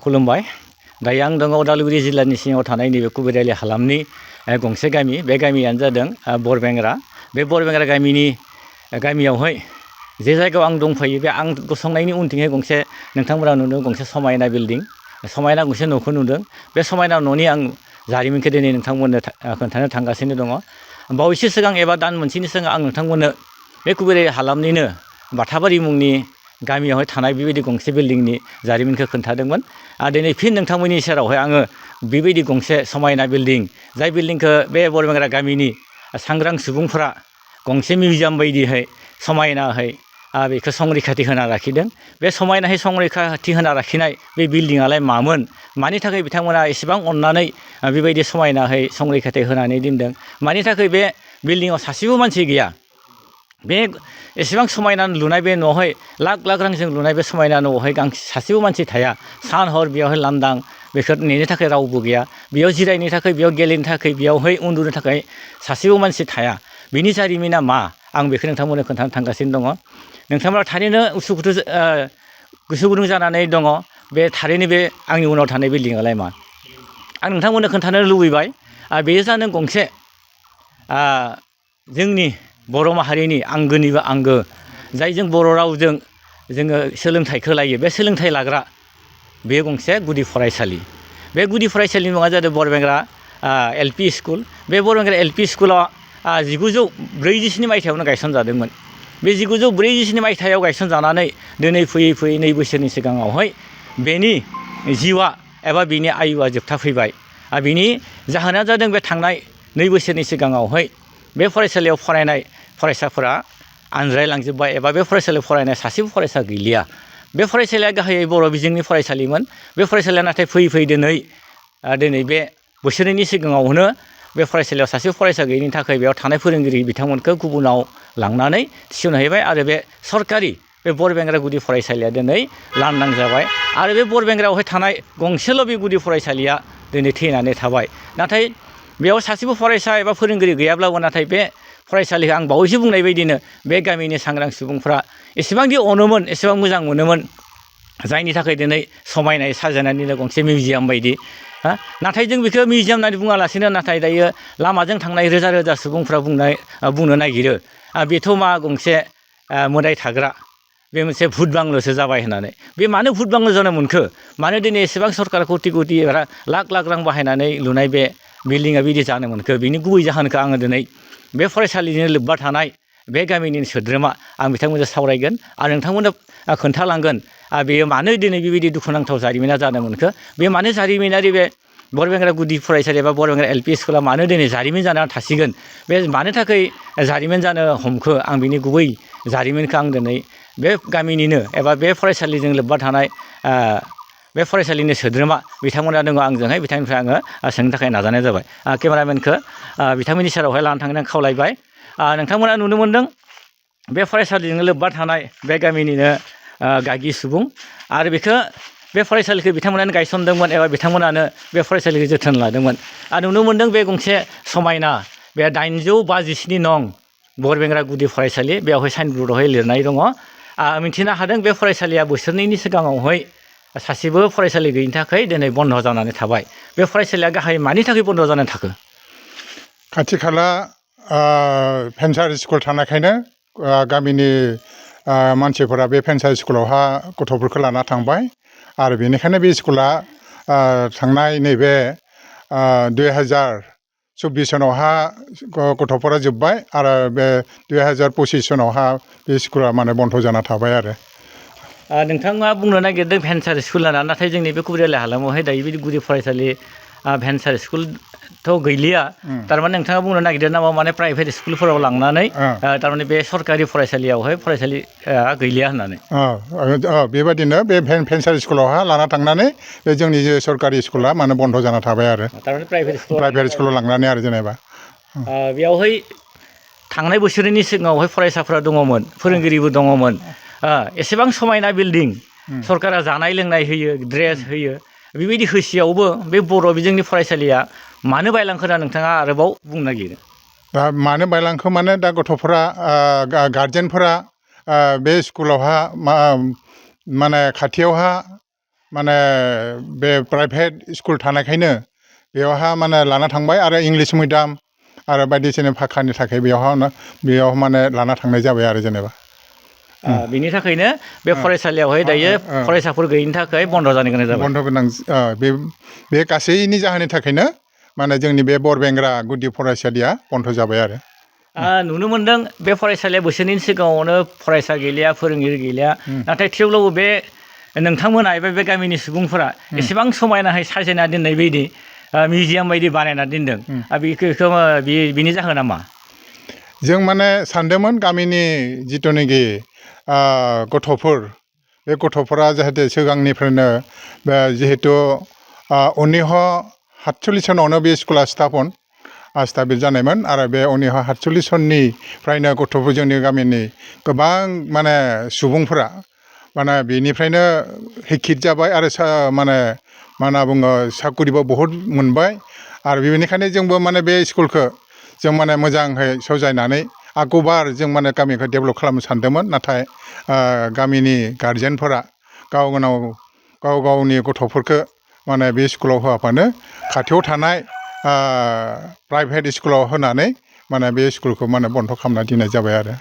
खुलुमबाय दायो आं दङ उदालगुरि जिल्लानि सिङाव थानाय नैबे कुबिराइलि हालामनि गंसे गामि बे गामियानो जादों बरबेंग्रा बे बरबेंग्रा गामियावहाय जे जायगायाव आं दंफैयो बे आं गसंनायनि उनथिंहाय गंसे नोंथांमोना नुदों गंसे समायना बिल्डिं समायना गंसे न'खौ नुदों बे समायना न'नि आं जारिमिनखौ दिनै नोंथांमोननो खोन्थानो थांगासिनो दङ बावैसो सिगां एबा दान मोनसेनि सिगां आं नोंथांमोननो बे कुबिराइलि हालामनिनो बाथाबारि मुंनि गामियावहाय थानाय बेबायदि गंसे बिल्डिंनि जारिमिनखौ खोन्थादोंमोन आरो दिनै फिन नोंथांमोननि सेरावहाय आङो बेबायदि गंसे समायना बिल्डिं जाय बिल्डिंखौ बे बरबेंग्रा गामिनि सांग्रां सुबुंफोरा गंसे मिउजियाम बायदिहाय समायनाहै बेखौ संरैखाथि होना लाखिदों बे समायनाहै संरैखाथि होना लाखिनाय बे बिल्डिङालाय मामोन मानि थाखाय बिथांमोना एसेबां अननानै बेबायदि समायनाहै संरैखाथि होनानै दोनदों मानि थाखाय बे बिल्डिङाव सासेबो मानसि गैया बे एसेबां समायना लुनाय बे न'आवहाय लाख लाख रांजों लुनाय बे समायना न'आवहाय सासेबो मानसि थाया सान हर बेयावहाय लांदां बेखौ नेनो थाखाय रावबो गैया बेयाव जिरायनो थाखाय बेयाव गेलेनो थाखाय बेयावहाय उन्दुनो थाखाय सासेबो मानसि थाया बिनि जारिमिना मा आं बेखौ नोंथांमोननो खोन्थानो थांगासिनो दङ नोंथांमोना थारैनो गोसो गुदुं जानानै दङ बे थारैनो बे आंनि उनाव थानाय बिल्डिङालाय मा आं नोंथांमोननो खोन्थानो लुबैबाय बेयो जादों गंसे जोंनि बर' माहारिनि आंगोनिबो आंगो जायजों बर' रावजों जोङो सोलोंथाइखौ लायो बे सोलोंथाइ लाग्रा बे गंसे गुदि फरायसालि बे गुदि फरायसालिनि मुङा जादों बरबेंग्रा LP स्कुल बे बरबेंग्रा LP स्कुला 1940 मायथाइयावनो गायसनजादोंमोन बे 1940 मायथाइयाव गायसनजानानै दिनै फैयै फैयै 2 बोसोरनि सिगाङावहाय बेनि जिउआ एबा बिनि आयुआ जोबथा फैबाय आरो बिनि जाहोना जादों बे थांनाय 2 बोसोरनि सिगाङावहाय बे फरायसालियाव फरायनाय फरायसाफोरा आनज्रायलांजोब्बाय एबा बे फरायसालियाव फरायनाय सासेबो फरायसा गैलिया बे फरायसालिया गाहायै बर' बिजोंनि फरायसालिमोन बे फरायसालिया नाथाय फैयै फैयै दिनै बे बोसोरनैनि सिगाङावनो बे फरायसालियाव सासे फरायसा गैयिनि थाखाय बेयाव थानाय फोरोंगिरि बिथांमोनखौ गुबुनाव लांनानै थिसनहैबाय आरो बे सरकारि बे बरबेंग्रा गुदि फरायसालिया दिनै लांदां जाबाय आरो बे बरबेंग्रायावहाय थानाय गंसेल' बे गुदि फरायसालिया दिनै थैनानै थाबाय नाथाय बेयाव सासेबो फरायसा एबा फोरोंगिरि गैयाब्लाबो नाथाय बे फरायसालिखौ आं बावैसो बुंनाय बायदिनो बे गामिनि सांग्रां सुबुंफ्रा एसेबांदि अनोमोन एसेबां मोजां मोनोमोन जायनि थाखाय दिनै समायनाय साजायनानैनो गंसे मिउजियाम बायदि नाथाय जों बेखौ मिउजियाम होननानै बुङालासिनो नाथाय दायो लामाजों थांनाय रोजा रोजा सुबुंफ्रा बुंनो नागिरो बेथ' मा गंसे मोदाय थाग्रा बे मोनसे भुट बांलोसो जाबाय होननानै बे मानो भुट बांलो जानो मोनखो मानो दिनै एसेबां सरकारा कौटि कौटि लाख लाख रां बाहायनानै लुनाय बे बिल्डिङा बिदि जानो मोनखो बिनि गुबै जाहोनखौ आङो दिनै बे फरायसालिजों लोब्बा थानाय बे गामिनि सोद्रोमा आं बिथांमोनजों सावरायगोन आरो नोंथांमोननो खोन्थालांगोन बेयो मानो दिनै बेबायदि दुखुनांथाव जारिमिना जानो मोनखो बे मानो जारिमिनारि बे बरबेंग्रा गुदि फरायसालि एबा बरबेंग्रा LP स्कुला मानो दिनै जारिमिन जानानै थासिगोन बे मानो थाखाय जारिमिन जानो हमखो आं बिनि गुबै जारिमिनखौ आं दिनै बे गामिनिनो एबा बे फरायसालिजों लोब्बा थानाय बे फरायसालिनि सोद्रोमा बिथांमोना दङ आंजोंहाय बिथांनिफ्राय आङो सोंनो थाखाय नाजानाय जाबाय केमेरामेनखौ बिथांमोननि सेरावहाय लानानै थांनो खावलायबाय नोंथांमोना नुनो मोनदों बे फरायसालिजों लोब्बा थानाय बे गामिनिनो गागि सुबुं आरो बे फरायसालिखौ बिथांमोनानो गायसनदोंमोन एबा बिथांमोनानो बे फरायसालिखौ जोथोन लादोंमोन आरो नुनो मोनदों बे गंसे समायना बे 857 नं बरबेंग्रा गुदि फरायसालि बेवहाय साइनबर्डआवहाय लिरनाय दङ मिन्थिनो हादों बे फरायसालिया बोसोरनैनि सिगाङावहाय सासेबो फरायसालि गैयिनि थाखाय दिनै बन्द' जानानै थाबाय बे फरायसालिया गाहाय मानि थाखाय बन्द' जानानै थाखो खाथि खाला भेन्सार स्कुल थानायखायनो गामिनि मानसिफोरा बे भेन्सार स्कुलावहा गथ'फोरखौ लाना थांबाय आरो बेनिखायनो बे स्कुला थांनाय नैबे 2024 सनावहा गथ'फोरा जोब्बाय आरो बे 2025 सनावहा बे स्कुला माने बन्द' जाना थाबाय आरो नोंथाङा बुंनो नागिरदों भेन्सार स्कुल होनना नाथाय जोंनि बे कुबिराइलि हालामावहाय दायो बिदि गुदि फरायसालि भेन्सार स्कुलथ' गैलिया थारमाने नोंथाङा बुंनो नागिरदों नामा माने प्राइभेट स्कुलफोराव लांनानै थारमाने बे सरकारि फरायसालियावहाय फरायसालिया गैलिया होननानै बेबायदिनो बे भेन्सार स्कुलावहा लाना थांनानै बे जोंनि जे सरकारि स्कुला माने बन्द' जाना थाबाय आरो थारमाने प्राइभेट स्कुलाव लांनानै आरो जेनेबा बेयावहाय थांनाय बोसोरनि सिगाङावहाय फरायसाफोरा दङमोन फोरोंगिरिबो दङमोन एसेबां समायना बिल्डिं सरकारा जानाय लोंनाय होयो ड्रेस होयो बेबायदि होसेयावबो बे बर' बिजोंनि फरायसालिया मानो बायलांखो होनना नोंथाङा आरोबाव बुंनो नागिरो दा मानो बायलांखो माने दा गथ'फोरा गारजेनफोरा बे स्कुलावहा माने खाथियावहा माने बे प्राइभेट स्कुल थानायखायनो बेयावहा माने लाना थांबाय आरो इंलिस मिडियाम आरो बायदिसिना भाखानि थाखाय बेयाव माने लाना थांनाय जाबाय आरो जेनेबा बिनि थाखायनो बे फरायसालियावहाय दायो फरायसाफोर गैयिनि थाखाय बन्द' जानो गोनां जाबाय बन्द' गोनां बे गासैनि जाहोननि थाखायनो माने जोंनि बे बरबेंग्रा गुदि फरायसालिया बन्द' जाबाय आरो नुनो मोनदों बे फरायसालिया बोसोरनि सिगाङावनो फरायसा गैलिया फोरोंगिरि गैलिया नाथाय थेवब्लाबो बे नोंथांमोना एबा बे गामिनि सुबुंफोरा एसेबां समायनायै साजायना दोननाय बायदि मिउजियाम बायदि बानायना दोनदों बेखौ बिनि जाहोना मा जों माने सानदोंमोन गामिनि जिथुनाखि गथ'फोर बे गथ'फोरा जाहाथे सिगांनिफ्रायनो जिहेथु 1947 सनावनो बे स्कुला स्थापित जानायमोन आरो बे 1947 सननिफ्रायनो गथ'फोर जोंनि गामिनि गोबां माने सुबुंफोरा माने बेनिफ्रायनो हिखित जाबाय आरो माने मा होनना बुङो साख्रिबो बहुद मोनबाय आरो बेनिखायनो जोंबो माने बे स्कुलखौ जों माने मोजाङै सजायनानै आगोबार जों माने गामिखौ डेभेलप खालामनो सानदोंमोन नाथाय गामिनि गारजेनफोरा गाव गावनि गथ'फोरखौ माने बे स्कुलाव होआबानो खाथियाव थानाय प्राइभेट स्कुलाव होनानै माने बे स्कुलखौ माने बन्द' खालामना दोननाय जाबाय आरो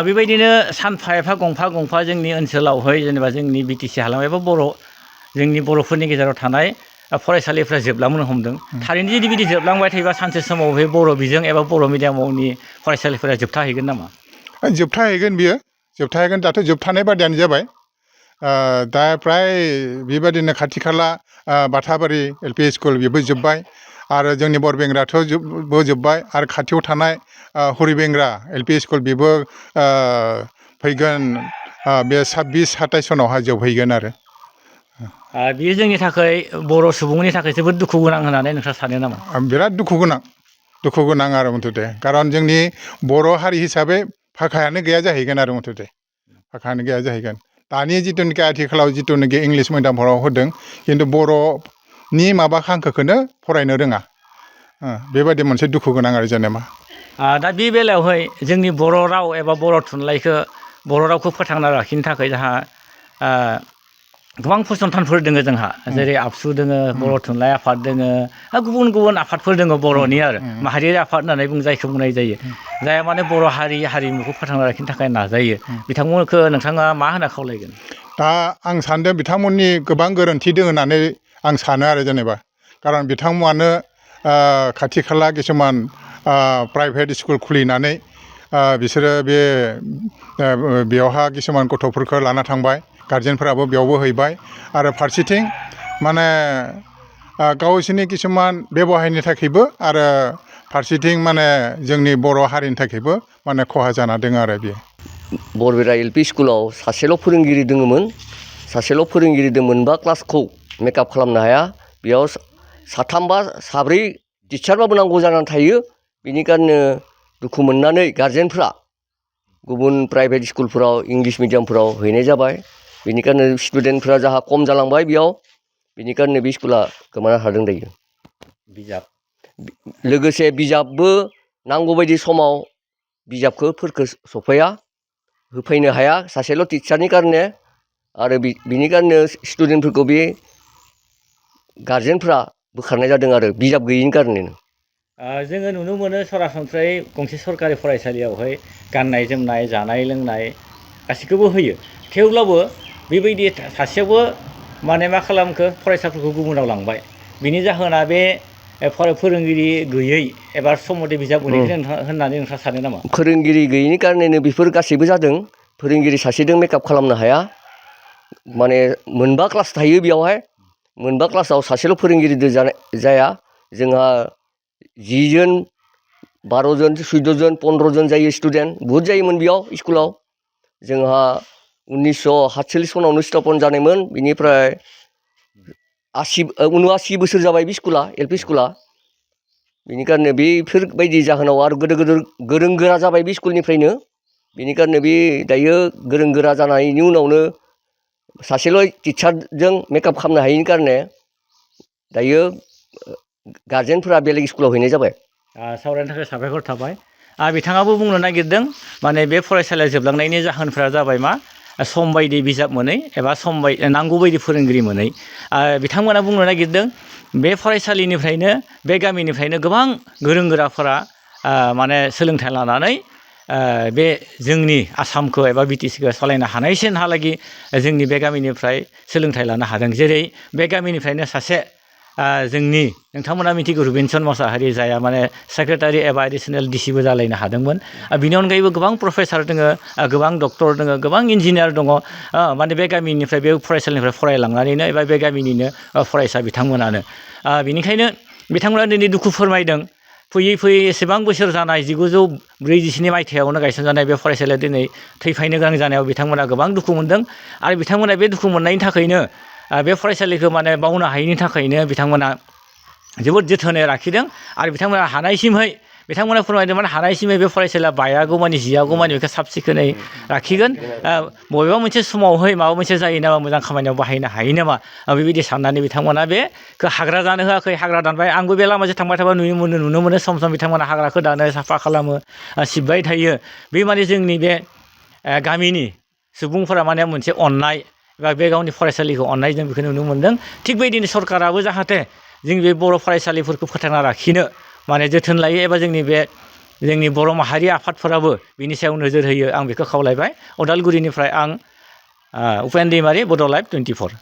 बेबायदिनो सानफा एफा गंफा जोंनि ओनसोलावहाय जेनेबा जोंनि बि टि सि हालाम एबा जोंनि बर'फोरनि गेजेराव थानाय फरायसालिफ्रा जोबलांनो हमदों थारैनो जुदि बिदि जोबलांबाय थायोबा सानसे समाव बे बर' बिजों एबा बर' मिडियामनि फरायसालिफोरा जोबथाहैगोन नामा जोबथाहैगोन बियो जोबथाहैगोन दाथ' जोबथानाय बादियानो जाबाय दा प्राय बेबादिनो खाथि खाला बाथाबारि LP स्कुल बेबो जोब्बाय आरो जोंनि बरबेंग्राथ' जोब्बाय आरो खाथियाव थानाय हरिबेंग्रा LP स्कुल बेबो फैगोन बे 26-27 सनावहाय जोबहैगोन आरो बेयो जोंनि थाखाय बर' सुबुंनि थाखाय जोबोद दुखु गोनां होननानै नोंथाङा सानो नामा बिराद दुखु गोनां आरो मथथे खारन जोंनि बर' हारि हिसाबै भाखायानो गैया जाहैगोन आरो मथथे भाखायानो गैया जाहैगोन दानि जिथुनाखि आथिखालाव जिथुनाखि इंलिस मिडियामफोराव होदों खिन्थु बर'नि माबा हांखोखौनो फरायनो रोङा बेबायदि मोनसे दुखु गोनां आरो जेनेबा दा बे बेलायावहाय जोंनि बर' राव एबा बर' थुनलाइखौ बर' रावखौ फोथांना लाखिनो थाखाय जोंहा गोबां फसंथानफोर दङ जोंहा जेरै आबसु दोङो बर' थुनलाइ आफाद दोङो गुबुन आफादफोर दङ बर'नि आरो माहारियारि आफाद होननानै जायखौ बुंनाय जायो जाय माने बर' हारिमुखौ फोथांना लाखिनो थाखाय नाजायो बिथांमोनखौ नोंथाङा मा होनना खावलायगोन दा आं सानदों बिथांमोननि गोबां गोरोन्थि दङ होननानै आं सानो आरो जेनेबा खारन बिथांमोनानो खाथि खाला किसुमान प्राइभेट स्कुल खुलिनानै बिसोरो बेयावहा किसुमान गथ'फोरखौ लाना थांबाय गारजेनफोराबो बेयावबो हैबाय आरो फारसेथिं माने गावसोरनि किसुमान बेबहायनि थाखायबो आरो फारसेथिं माने जोंनि बर' हारिनि थाखायबो माने खहा जाना दङ आरो बेयो बरबेरा LP स्कुलाव सासेल' फोरोंगिरि दङमोन सासेल' फोरोंगिरि मोनबा क्लासखौ मेकआप खालामनो हाया बेयाव साथाम बा साब्रै टिचारबाबो नांगौ जानानै थायो बेनिखायनो दुखु मोननानै गारजेनफ्रा गुबुन प्राइभेट स्कुलफोराव इंलिस मिडियामफोराव हैनाय जाबाय बेनिखायनो स्टुडेन्टफ्रा जाहा खम जालांबाय बेयाव बेनिखायनो बे स्कुला गोमाना थादों दायो लोगोसे बिजाबबो नांगौबायदि समाव बिजाबफोरखौ सफैया होफैनो हाया सासेल' टिचारनि कारने आरो बिनिखायनो स्टुडेन्टफोरखौ बे गारजेनफ्रा बोखारनाय जादों आरो बिजाब गैयिनि कारनेनो जोङो नुनो मोनो सरासनस्रायै गंसे सरकारि फरायसालियावहाय गाननाय जोमनाय जानाय लोंनाय गासैखौबो होयो थेवब्लाबो बेबायदि सासेयावबो माने मा खालामखो फरायसाफोरखौ गुबुनाव लांबाय बिनि जाहोना बे फोरोंगिरि गैयै एबा सम मथे बिजाब मोनैखौ होननानै नोंथाङा सानो नामा फोरोंगिरि गैयैनि कारनेनो बेफोर गासैबो जादों फोरोंगिरि सासेजों मेकआप खालामनो हाया माने मोनबा क्लास थायो बेयावहाय मोनबा क्लासाव सासेल' फोरोंगिरि जाया जोंहा 10 जन 12 जन 14 जन 15 जन जायो स्टुडेन्ट बुहुत जायोमोन बेयाव स्कुलाव जोंहा 1947 सनावनो स्थापन जानायमोन बिनिफ्राय 79 बोसोर जाबाय बे स्कुला LP स्कुला बेनिखायनो बेफोरबायदि जाहोनाव आरो गोदोर गोरों गोरा जाबाय बे स्कुलनिफ्रायनो बेनिखायनो बे दायो गोरों गोरा जानायनि उनावनो सासेल' टिचारजों मेकआप खालामनो हायैनि कारने दायो गारजेनफोरा बेलेग स्कुलाव हैनाय जाबाय सावरायनो थाखाय साबायखर थाबाय बिथाङाबो बुंनो नागिरदों माने बे फरायसालिया जोबलांनायनि जाहोनफोरा जाबाय मा सम बायदि बिजाब मोनै एबा नांगौ बायदि फोरोंगिरि मोनै बिथांमोना बुंनो नागिरदों बे फरायसालिनिफ्रायनो बे गामिनिफ्रायनो गोबां गोरों गोराफोरा माने सोलोंथाइ लानानै बे जोंनि आसामखौ एबा बिटिसिखौ सालायनो हानायसिमहालागै जोंनि बे गामिनिफ्राय सोलोंथाइ लानो हादों जेरै बे गामिनिफ्रायनो सासे जोंनि नोंथांमोना मिथिगौ रुबिनसन मोसाहारि जाया माने सेक्रेटारि एबा एडिसनेल डिसिबो जालायनो हादोंमोन बिनि अनगायैबो गोबां प्रफेसार दङ गोबां डक्टर दङ गोबां इन्जिनियार दङ माने बे गामिनिफ्राय बे फरायसालिनिफ्राय फरायलांनानैनो एबा बे गामिनिनो फरायसा बिथांमोनानो बिनिखायनो बिथांमोना दिनै दुखु फोरमायदों फैयै फैयै एसेबां बोसोर जानाय 1947 मायथाइयावनो गायसनजानाय बे फरायसालिया दिनै थैफायनो गोनां जानायाव बिथांमोना गोबां दुखु मोनदों आरो बिथांमोना बे दुखु मोननायनि थाखायनो बे फरायसालिखौ माने बावनो हायैनि थाखायनो बिथांमोना जोबोद जोथोनै लाखिदों आरो बिथांमोना हानायसिमहै बिथांमोना फोरमायदोंमोन हानायसिमै बे फरायसालिया बायागौमानि जियागौमानि बेखौ साब सिखोनै लाखिगोन बबेबा मोनसे समावहाय माबा मोनसे जायो नामा मोजां खामानियाव बाहायनो हायो नामा बेबायदि साननानै बिथांमोना बेखौ हाग्रा जानो होआखै हाग्रा दानबाय आंबो बे लामाजों थांबाय थाबा नुनो मोनो सम सम बिथांमोना हाग्राखौ दानो साफा खालामो सिबबाय थायो बे माने जोंनि बे गामिनि सुबुंफोरा माने मोनसे अननाय एबा बे गावनि फरायसालिखौ अननाय जों बेखौ नुनो मोनदों थिग बेबायदिनो सरकाराबो जाहाथे जोंनि बे बर' फरायसालिफोरखौ फोथांना लाखिनो माने जोथोन लायो एबा जोंनि बर' माहारि आफादफोराबो बिनि सायाव नोजोर होयो आं बेखौ खावलायबाय उदालगुरिनिफ्राय आं उपेन दैमारि बड' लाइभ 24